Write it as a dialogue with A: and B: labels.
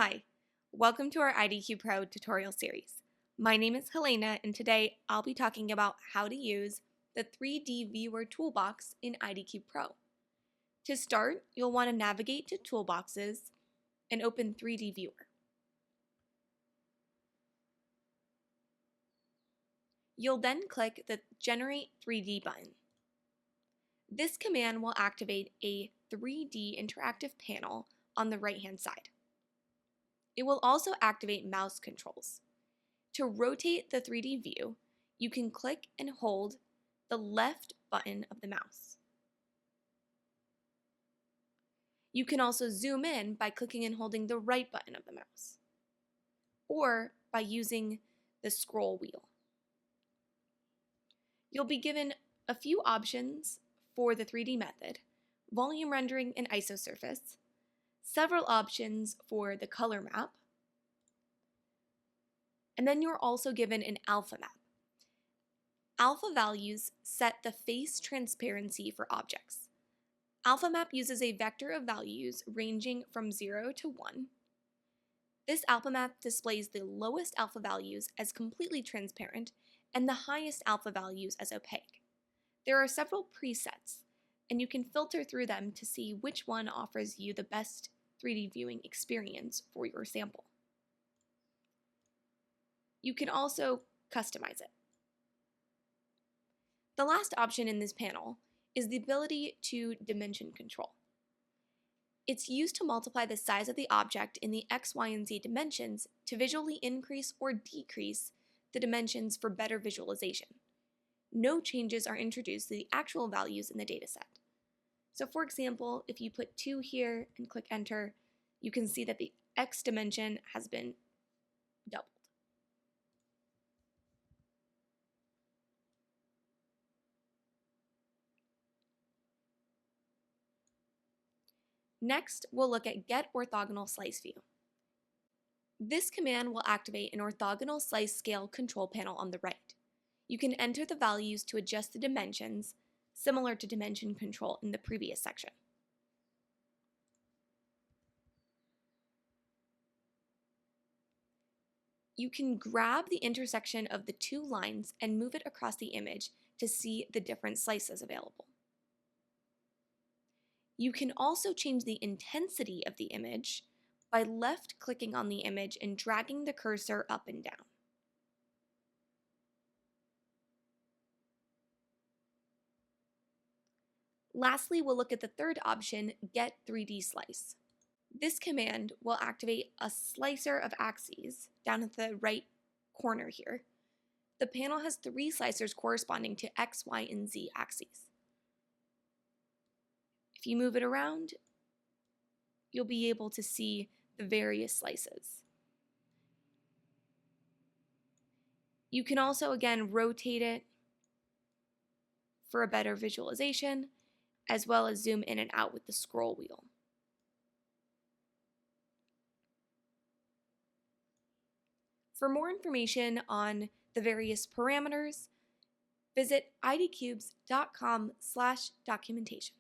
A: Hi, welcome to our IDQ Pro tutorial series. My name is Helena, and today I'll be talking about how to use the 3D Viewer toolbox in IDQ Pro. To start, you'll want to navigate to Toolboxes and open 3D Viewer. You'll then click the Generate 3D button. This command will activate a 3D interactive panel on the right-hand side. It will also activate mouse controls. To rotate the 3D view, you can click and hold the left button of the mouse. You can also zoom in by clicking and holding the right button of the mouse, or by using the scroll wheel. You'll be given a few options for the 3D method: volume rendering and isosurface, several options for the color map, and then you're also given an alpha map. Alpha values set the face transparency for objects. Alpha map uses a vector of values ranging from 0 to 1. This alpha map displays the lowest alpha values as completely transparent and the highest alpha values as opaque. There are several presets, and you can filter through them to see which one offers you the best 3D viewing experience for your sample. You can also customize it. The last option in this panel is the ability to dimension control. It's used to multiply the size of the object in the X, Y, and Z dimensions to visually increase or decrease the dimensions for better visualization. No changes are introduced to the actual values in the dataset. So for example, if you put 2 here and click enter, you can see that the X dimension has been doubled. Next, we'll look at Get Orthogonal Slice View. This command will activate an orthogonal slice scale control panel on the right. You can enter the values to adjust the dimensions, similar to dimension control in the previous section. You can grab the intersection of the 2 lines and move it across the image to see the different slices available. You can also change the intensity of the image by left-clicking on the image and dragging the cursor up and down. Lastly, we'll look at the third option, Get 3D Slice. This command will activate a slicer of axes down at the right corner here. The panel has 3 slicers corresponding to X, Y, and Z axes. If you move it around, you'll be able to see the various slices. You can also, again, rotate it for a better visualization, as well as zoom in and out with the scroll wheel. For more information on the various parameters, visit idcubes.com/documentation.